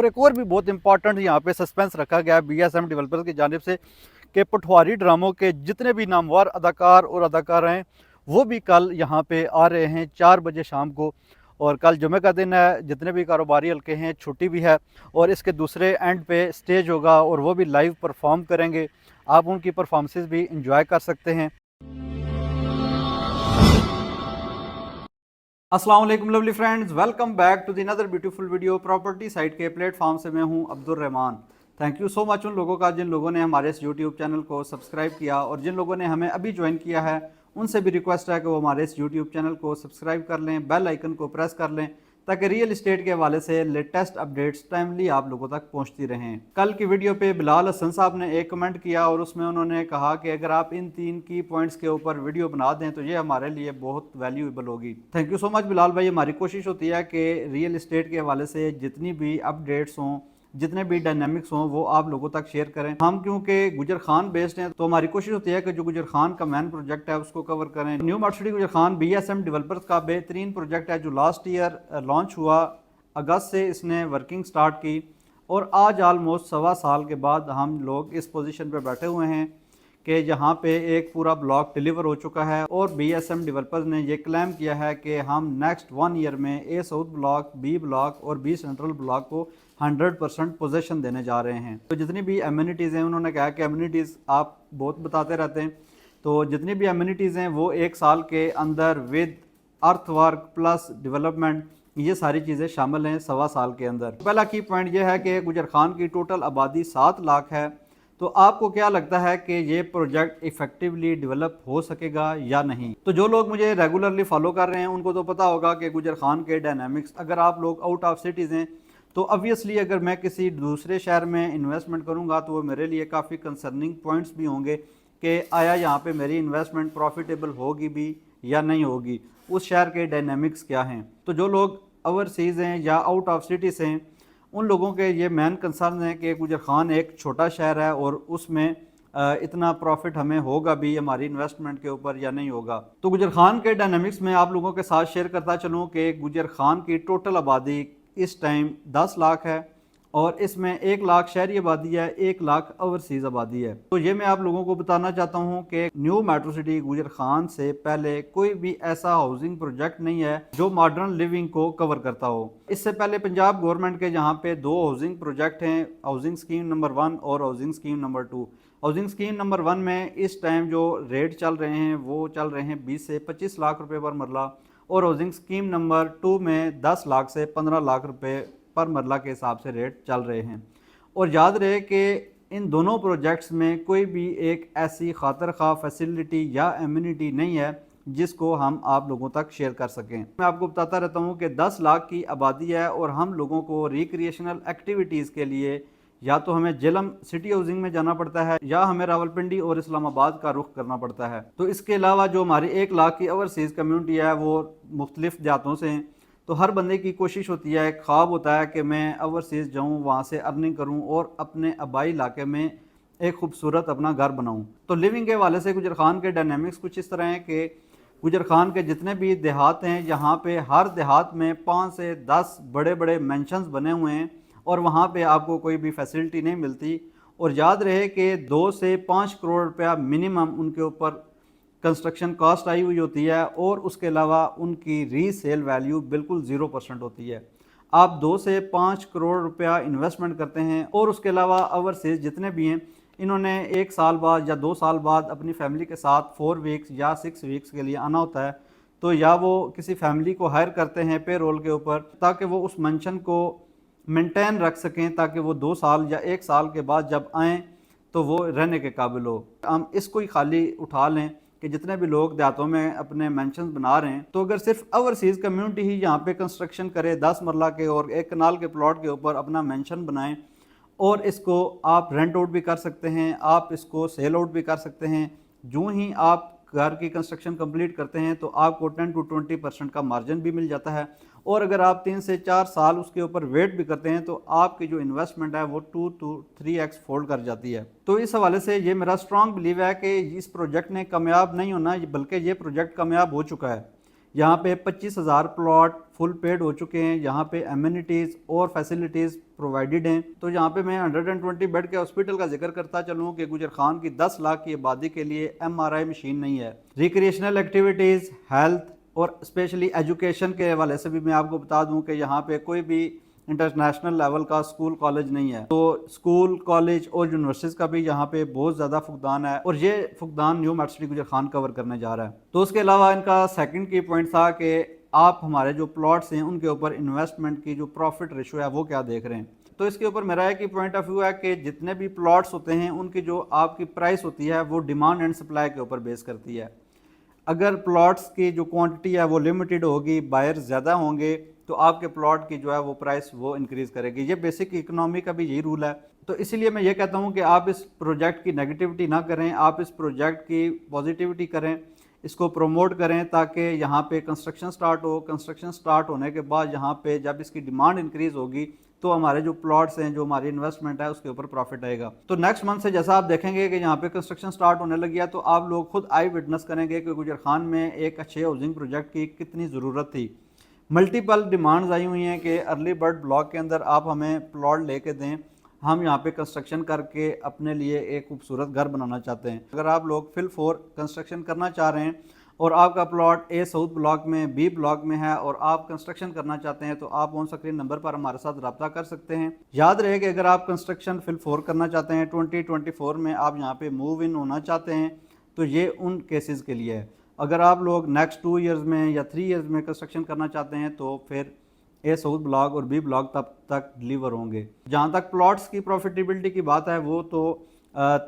और एक और भी बहुत इंपॉर्टेंट यहाँ पे सस्पेंस रखा गया है BSM डेवलपर्स की जानिब से कि पटवारी ड्रामों के जितने भी नामवर अदाकार और अदाकारा हैं वो भी कल यहाँ पे आ रहे हैं 4 बजे शाम को। और कल जुमे का दिन है, जितने भी कारोबारी हल्के हैं छुट्टी भी है और इसके दूसरे एंड पे स्टेज होगा और वो भी लाइव परफॉर्म करेंगे। आप उनकी परफॉर्मेंसेस भी इंजॉय कर सकते हैं। अस्सलाम वालेकुम lovely friends, welcome back to the another beautiful video. Property site के प्लेटफॉर्म से मैं हूं Abdul Rahman. Thank you so much उन लोगों का जिन लोगों ने हमारे इस यूट्यूब चैनल को सब्सक्राइब किया और जिन लोगों ने हमें अभी ज्वाइन किया है उनसे भी रिक्वेस्ट है कि वो हमारे इस यूट्यूब चैनल को सब्सक्राइब कर लें, बेल आइकन को प्रेस कर लें ताकि रियल इस्टेट के हवाले से लेटेस्ट अपडेट्स टाइमली आप लोगों तक पहुंचती रहें। कल की वीडियो पे बिलाल हसन साहब ने एक कमेंट किया और उसमें उन्होंने कहा कि अगर आप इन 3 की पॉइंट्स के ऊपर वीडियो बना दें तो ये हमारे लिए बहुत वैल्यूएबल होगी। Thank you so much Bilal भाई। हमारी कोशिश होती है कि रियल इस्टेट के हवाले से जितनी भी अपडेट्स हों, जितने भी डायनामिक्स हों वो आप लोगों तक शेयर करें। हम क्योंकि गुजर खान बेस्ड हैं तो हमारी कोशिश होती है कि जो गुजर खान का मेन प्रोजेक्ट है उसको कवर करें। न्यू मार्ट सिटी गुजर खान BSM डेवलपर्स का बेहतरीन प्रोजेक्ट है जो लास्ट ईयर लॉन्च हुआ, अगस्त से इसने वर्किंग स्टार्ट की और आज आलमोस्ट 1.25 साल के बाद हम लोग इस पोजीशन पे बैठे हुए हैं कि यहाँ पे एक पूरा ब्लॉक डिलीवर हो चुका है और BSM डेवलपर्स ने ये क्लेम किया है कि हम नेक्स्ट 1 ईयर में A south block, B block और B सेंट्रल ब्लॉक को 100% पोजेशन देने जा रहे हैं। तो जितनी भी एमिनिटीज़ हैं, उन्होंने कहा कि एमिनिटीज़ आप बहुत बताते रहते हैं, तो जितनी भी एमिनिटीज़ हैं वो 1 साल के अंदर विद अर्थवर्क प्लस डेवलपमेंट ये सारी चीज़ें शामिल हैं 1.25 साल के अंदर। पहला की पॉइंट ये है कि गुजर खान की टोटल आबादी 7 लाख है। तो आपको क्या लगता है कि ये प्रोजेक्ट इफेक्टिवली डेवलप हो सकेगा या नहीं? तो जो लोग मुझे रेगुलरली फॉलो कर रहे हैं उनको तो पता होगा कि गुजर खान के डायनामिक्स, अगर आप लोग आउट ऑफ सिटीज़ हैं तो ऑब्वियसली अगर मैं किसी दूसरे शहर में इन्वेस्टमेंट करूंगा तो वो मेरे लिए काफ़ी कंसर्निंग पॉइंट्स भी होंगे कि आया यहाँ पे मेरी इन्वेस्टमेंट प्रॉफिटेबल होगी भी या नहीं होगी, उस शहर के डायनामिक्स क्या हैं। तो जो लोग ओवरसीज़ हैं या आउट ऑफ सिटीज़ हैं उन लोगों के ये मेन कंसर्न है कि गुजर खान एक छोटा शहर है और उसमें इतना प्रॉफिट हमें होगा भी हमारी इन्वेस्टमेंट के ऊपर या नहीं होगा। तो गुजर खान के डायनामिक्स में आप लोगों के साथ शेयर करता चलूँ कि गुजर खान की टोटल आबादी इस टाइम 10 लाख है और इसमें 1 लाख शहरी आबादी है, 1 लाख ओवरसीज आबादी है। तो ये मैं आप लोगों को बताना चाहता हूँ कि न्यू मेट्रो सिटी गुजर खान से पहले कोई भी ऐसा हाउसिंग प्रोजेक्ट नहीं है जो मॉडर्न लिविंग को कवर करता हो। इससे पहले पंजाब गवर्नमेंट के यहाँ पे 2 हाउसिंग प्रोजेक्ट हैं, हाउसिंग स्कीम नंबर 1 और housing scheme number 2। Housing scheme number 1 में इस टाइम जो रेट चल रहे हैं वो चल रहे हैं 20 से 25 लाख रुपए पर मरला और हाउसिंग स्कीम नंबर 2 में 10 लाख से 15 लाख रुपए पर मरला के हिसाब से रेट चल रहे हैं। और याद रहे कि इन दोनों प्रोजेक्ट्स में कोई भी एक ऐसी खातर खा फैसिलिटी या एम्यूनिटी नहीं है जिसको हम आप लोगों तक शेयर कर सकें। मैं आपको बताता रहता हूँ कि 10 लाख की आबादी है और हम लोगों को रिक्रिएशनल एक्टिविटीज़ के लिए या तो हमें जेलम सिटी हाउसिंग में जाना पड़ता है या हमें रावलपिंडी और इस्लामाबाद का रुख करना पड़ता है। तो इसके अलावा जो हमारी 1 लाख की ओवरसीज़ कम्यूनिटी है वो मुख्तलिफ देहातों से हैं। तो हर बंदे की कोशिश होती है, एक ख्वाब होता है कि मैं ओवरसीज़ जाऊँ, वहाँ से अर्निंग करूँ और अपने आबाई इलाके में एक खूबसूरत अपना घर बनाऊँ। तो लिविंग के हवाले से गुजर खान के डायनामिक्स कुछ इस तरह हैं कि गुजर खान के जितने भी देहात हैं यहाँ पे हर देहात में 5 से 10 बड़े बड़े मैंशंस बने हुए हैं और वहाँ पे आपको कोई भी फैसिलिटी नहीं मिलती। और याद रहे कि 2 से 5 करोड़ रुपया मिनिमम उनके ऊपर कंस्ट्रक्शन कॉस्ट आई हुई होती है और उसके अलावा उनकी रीसेल वैल्यू बिल्कुल 0% होती है। आप 2 से 5 करोड़ रुपया इन्वेस्टमेंट करते हैं और उसके अलावा ओवरसीज जितने भी हैं इन्होंने 1 साल बाद या 2 साल बाद अपनी फैमिली के साथ 4 वीक्स या 6 वीक्स के लिए आना होता है। तो या वो किसी फैमिली को हायर करते हैं पे रोल के ऊपर ताकि वो उस मेंशन को मेंटेन रख सकें ताकि वो 2 साल या 1 साल के बाद जब आएँ तो वो रहने के काबिल हो। हम इसको ही खाली उठा लें कि जितने भी लोग देहातों में अपने मैंशंस बना रहे हैं तो अगर सिर्फ ओवरसीज़ कम्युनिटी ही यहाँ पे कंस्ट्रक्शन करे 10 मरला के और 1 कनाल के प्लॉट के ऊपर अपना मैंशन बनाएं और इसको आप रेंट आउट भी कर सकते हैं, आप इसको सेल आउट भी कर सकते हैं। जो ही आप घर की कंस्ट्रक्शन कंप्लीट करते हैं तो आपको 10 to 20% का मार्जिन भी मिल जाता है और अगर आप 3 से 4 साल उसके ऊपर वेट भी करते हैं तो आपकी जो इन्वेस्टमेंट है वो 2 to 3x फोल्ड कर जाती है। तो इस हवाले से ये मेरा स्ट्रॉन्ग बिलीव है कि इस प्रोजेक्ट ने कामयाब नहीं होना बल्कि ये प्रोजेक्ट कामयाब हो चुका है। यहाँ पे 25,000 प्लॉट फुल पेड हो चुके हैं, यहाँ पे एमिनिटीज़ और फैसिलिटीज़ प्रोवाइडेड हैं। तो यहाँ पे मैं 120 बेड के हॉस्पिटल का जिक्र करता चलूँ कि गुजर खान की 10 लाख की आबादी के लिए MRI मशीन नहीं है। रिक्रिएशनल एक्टिविटीज़, हेल्थ और स्पेशली एजुकेशन के हवाले से भी मैं आपको बता दूं कि यहाँ पे कोई भी इंटरनेशनल लेवल का स्कूल कॉलेज नहीं है। तो स्कूल कॉलेज और यूनिवर्सिटीज़ का भी यहाँ पे बहुत ज़्यादा फुकदान है और ये फुकदान न्यू मेट सिटी गुजर खान कवर करने जा रहा है। तो उसके अलावा इनका सेकंड की पॉइंट था कि आप हमारे जो प्लॉट्स हैं उनके ऊपर इन्वेस्टमेंट की जो प्रॉफिट रेशो है वो क्या देख रहे हैं। तो इसके ऊपर मेरा एक ही पॉइंट ऑफ व्यू है कि जितने भी प्लॉट्स होते हैं उनकी जो आपकी प्राइस होती है वो डिमांड एंड सप्लाई के ऊपर बेस करती है। अगर प्लॉट्स की जो क्वांटिटी है वो लिमिटेड होगी, बायर ज़्यादा होंगे, तो आपके प्लॉट की जो है वो प्राइस वो इंक्रीज़ करेगी। ये बेसिक इकोनॉमी का भी यही रूल है। तो इसीलिए मैं ये कहता हूँ कि आप इस प्रोजेक्ट की नेगेटिविटी ना करें, आप इस प्रोजेक्ट की पॉजिटिविटी करें, इसको प्रमोट करें ताकि यहाँ पे कंस्ट्रक्शन स्टार्ट हो। कंस्ट्रक्शन स्टार्ट होने के बाद यहाँ पे जब इसकी डिमांड इंक्रीज़ होगी तो हमारे जो प्लॉट्स हैं, जो हमारी इन्वेस्टमेंट है, उसके ऊपर प्रॉफिट आएगा। तो नेक्स्ट मंथ से जैसा आप देखेंगे कि यहाँ पे कंस्ट्रक्शन स्टार्ट होने लगी है, तो आप लोग खुद आई विटनेस करेंगे कि गुजर खान में एक अच्छे हाउसिंग प्रोजेक्ट की कितनी ज़रूरत थी। मल्टीपल डिमांड्स आई हुई हैं कि अर्ली बर्ड ब्लॉक के अंदर आप हमें प्लॉट लेके दें, हम यहाँ पे कंस्ट्रक्शन करके अपने लिए एक खूबसूरत घर बनाना चाहते हैं। अगर आप लोग फिल 4 कंस्ट्रक्शन करना चाह रहे हैं और आपका प्लॉट ए साउथ ब्लॉक में, बी ब्लॉक में है और आप कंस्ट्रक्शन करना चाहते हैं, तो आप ऑन स्क्रीन नंबर पर हमारे साथ रब्ता कर सकते हैं। याद रहे कि अगर आप कंस्ट्रक्शन फिल 4 करना चाहते हैं, 2024 में आप यहाँ पे मूव इन होना चाहते हैं, तो ये उन केसेस के लिए है। अगर आप लोग नेक्स्ट 2 ईयर्स में या 3 ईयर्स में कंस्ट्रक्शन करना चाहते हैं तो फिर ए साउथ ब्लॉक और बी ब्लॉक तब तक डिलीवर होंगे। जहाँ तक प्लॉट्स की प्रॉफिटेबिलिटी की बात है, वो तो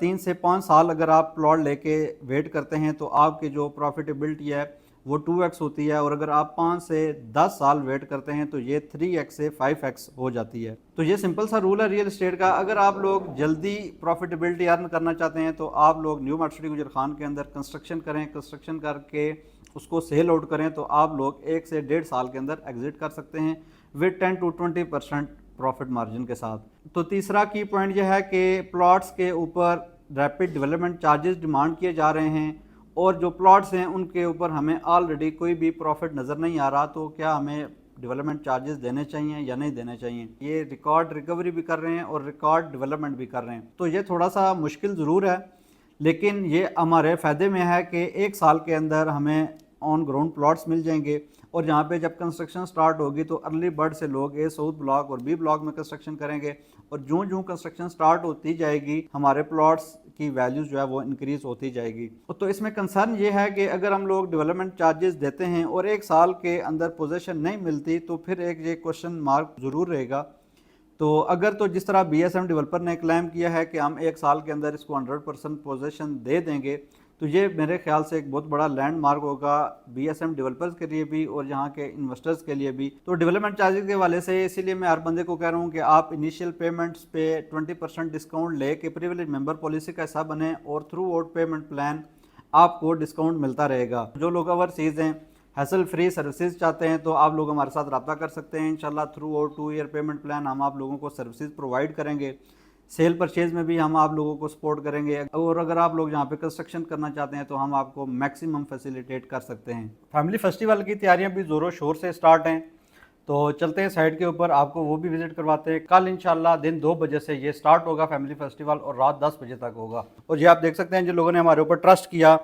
3 से 5 साल अगर आप प्लॉट लेके वेट करते हैं तो आपकी जो प्रॉफिटेबिलिटी है वो 2x होती है, और अगर आप 5 से 10 साल वेट करते हैं तो ये 3x से 5x हो जाती है। तो ये सिंपल सा रूल है रियल एस्टेट का। अगर आप लोग जल्दी प्रॉफिटेबिलिटी अर्न करना चाहते हैं तो आप लोग न्यू मेट सिटी गुजर खान के अंदर कंस्ट्रक्शन करें, कंस्ट्रक्शन करके उसको सेल आउट करें, तो आप लोग 1 से 1.5 साल के अंदर एग्जिट कर सकते हैं विद 10 to 20% प्रॉफिट मार्जिन के साथ। तो तीसरा की पॉइंट यह है कि प्लॉट्स के ऊपर रैपिड डेवलपमेंट चार्जेस डिमांड किए जा रहे हैं और जो प्लॉट्स हैं उनके ऊपर हमें ऑलरेडी कोई भी प्रॉफिट नज़र नहीं आ रहा, तो क्या हमें डेवलपमेंट चार्जेस देने चाहिए या नहीं देने चाहिए। ये रिकॉर्ड रिकवरी भी कर रहे हैं और रिकॉर्ड डेवलपमेंट भी कर रहे हैं, तो ये थोड़ा सा मुश्किल ज़रूर है, लेकिन ये हमारे फ़ायदे में है कि 1 साल के अंदर हमें ऑन ग्राउंड प्लॉट्स मिल जाएंगे। और यहाँ पे जब कंस्ट्रक्शन स्टार्ट होगी तो अर्ली बर्ड से लोग ए साउथ ब्लॉक और बी ब्लॉक में कंस्ट्रक्शन करेंगे, और जो जो कंस्ट्रक्शन स्टार्ट होती जाएगी हमारे प्लॉट्स की वैल्यू जो है वो इंक्रीज़ होती जाएगी। तो इसमें कंसर्न ये है कि अगर हम लोग डेवलपमेंट चार्जेस देते हैं और 1 साल के अंदर पोजीशन नहीं मिलती तो फिर एक ये क्वेश्चन मार्क ज़रूर रहेगा। तो अगर तो जिस तरह BSM डेवलपर ने क्लेम किया है कि हम 1 साल के अंदर इसको 100% पोजीशन दे देंगे, तो ये मेरे ख्याल से एक बहुत बड़ा लैंड मार्क होगा BSM डेवलपर्स के लिए भी और यहाँ के इन्वेस्टर्स के लिए भी। तो डेवलपमेंट चार्जेस के हवाले से इसीलिए मैं हर बंदे को कह रहा हूँ कि आप इनिशियल पेमेंट्स पे 20% डिस्काउंट ले के प्रिविलेज मेंबर पॉलिसी का हिस्सा बने और थ्रू आउट पेमेंट प्लान आपको डिस्काउंट मिलता रहेगा। जो लोग ओवरसीज़ हैं, हैसल फ्री सर्विसेज चाहते हैं, तो आप लोग हमारे साथ रब्ता कर सकते हैं। इंशाल्लाह through out 2 year payment plan हम आप लोगों को सर्विसेज प्रोवाइड करेंगे। सेल परचेज में भी हम आप लोगों को सपोर्ट करेंगे, और अगर आप लोग यहाँ पे कंस्ट्रक्शन करना चाहते हैं तो हम आपको मैक्सिमम फैसिलिटेट कर सकते हैं। फैमिली फेस्टिवल की तैयारियां भी ज़ोरों शोर से स्टार्ट हैं, तो चलते हैं साइट के ऊपर, आपको वो भी विजिट करवाते हैं। कल इंशाल्लाह दिन 2 बजे से ये स्टार्ट होगा फैमिली फेस्टिवल और रात 10 बजे तक होगा। और ये आप देख सकते हैं जिन लोगों ने हमारे ऊपर ट्रस्ट किया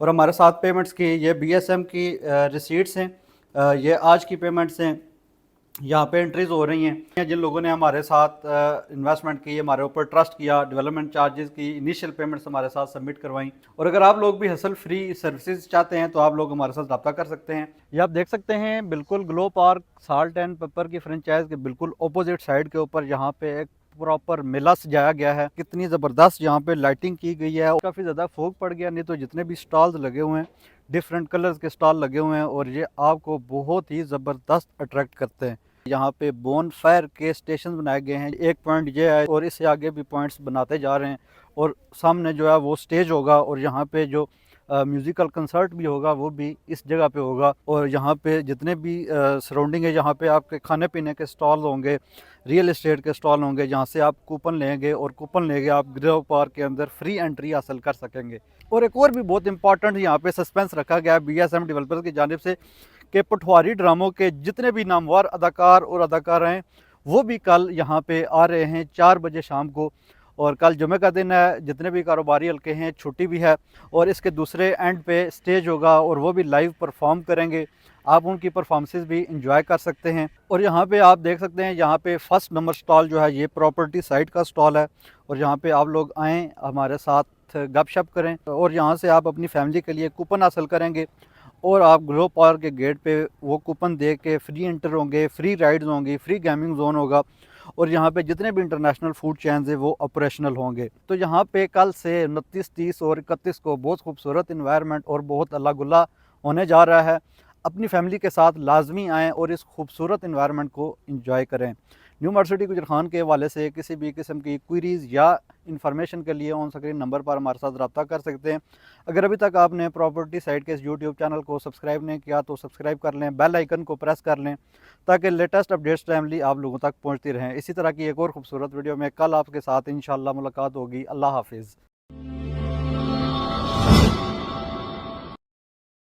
और हमारे साथ पेमेंट्स की, ये BSM की रिसीट्स हैं, ये आज की पेमेंट्स हैं, यहाँ पे एंट्रीज हो रही हैं। जिन लोगों ने हमारे साथ इन्वेस्टमेंट की, हमारे ऊपर ट्रस्ट किया, डेवलपमेंट चार्जेस की इनिशियल पेमेंट्स हमारे साथ सबमिट करवाई। और अगर आप लोग भी हसल फ्री सर्विसेज चाहते हैं तो आप लोग हमारे साथ रब्ता कर सकते हैं। ये आप देख सकते हैं बिल्कुल glow park salt and paper की फ्रेंचाइज के बिल्कुल अपोजिट साइड के ऊपर यहाँ पे एक प्रॉपर मेला सजाया गया है। कितनी ज़बरदस्त यहाँ पे लाइटिंग की गई है, काफ़ी ज़्यादा फोग पड़ गया, नहीं तो जितने भी स्टॉल्स लगे हुए हैं डिफरेंट कलर्स के स्टॉल लगे हुए हैं और ये आपको बहुत ही ज़बरदस्त अट्रैक्ट करते हैं। यहाँ पे बोन फायर के स्टेशन बनाए गए हैं, एक पॉइंट ये है और इससे आगे भी पॉइंट्स बनाते जा रहे हैं, और सामने जो है वो स्टेज होगा और यहाँ पे जो म्यूज़िकल कंसर्ट भी होगा वो भी इस जगह पे होगा। और यहाँ पे जितने भी सराउंडिंग है, यहाँ पे आपके खाने पीने के स्टॉल होंगे, रियल एस्टेट के स्टॉल होंगे, जहाँ से आप कूपन लेंगे और कूपन लेके आप ग्रो पार्क के अंदर फ्री एंट्री हासिल कर सकेंगे। और एक और भी बहुत इंपॉर्टेंट यहाँ पे सस्पेंस रखा गया है BSM डेवलपर्स की जानिब से कि पटवारी ड्रामों के जितने भी नामवर अदाकार और अदाकारा हैं वो भी कल यहाँ पे आ रहे हैं 4 बजे शाम को। और कल जुमे का दिन है, जितने भी कारोबारी हल्के हैं छुट्टी भी है, और इसके दूसरे एंड पे स्टेज होगा और वो भी लाइव परफॉर्म करेंगे। आप उनकी परफॉर्मेंसेस भी इंजॉय कर सकते हैं। और यहाँ पे आप देख सकते हैं, यहाँ पे फर्स्ट नंबर स्टॉल जो है ये प्रॉपर्टी साइट का स्टॉल है, और यहाँ पे आप लोग आएँ, हमारे साथ गपशप करें, और यहाँ से आप अपनी फैमिली के लिए कूपन हासिल करेंगे, और आप ग्लो पार्क के गेट पे वो कूपन दे के फ्री एंटर होंगे, फ्री राइड्स होंगी, फ्री गेमिंग जोन होगा, और यहाँ पे जितने भी इंटरनेशनल फूड चैन्स हैं वो ऑपरेशनल होंगे। तो यहाँ पे कल से 29, 30 और 31 को बहुत खूबसूरत इन्वायरमेंट और बहुत अल्लाह गुल्ला होने जा रहा है। अपनी फैमिली के साथ लाजमी आएँ और इस खूबसूरत इन्वायरमेंट को इंजॉय करें। न्यू मार्केट सिटी गुजरखान के हवाले से किसी भी किस्म की क्वेरीज़ या इन्फॉर्मेशन के लिए ऑन स्क्रीन नंबर पर हमारे साथ रब्ता कर सकते हैं। अगर अभी तक आपने प्रॉपर्टी साइट के इस यूट्यूब चैनल को सब्सक्राइब नहीं किया तो सब्सक्राइब कर लें, बेल आइकन को प्रेस कर लें, ताकि लेटेस्ट अपडेट्स टाइमली आप लोगों तक पहुंचती रहें। इसी तरह की एक और खूबसूरत वीडियो में कल आपके साथ इंशाअल्लाह मुलाकात होगी। अल्लाह हाफिज़।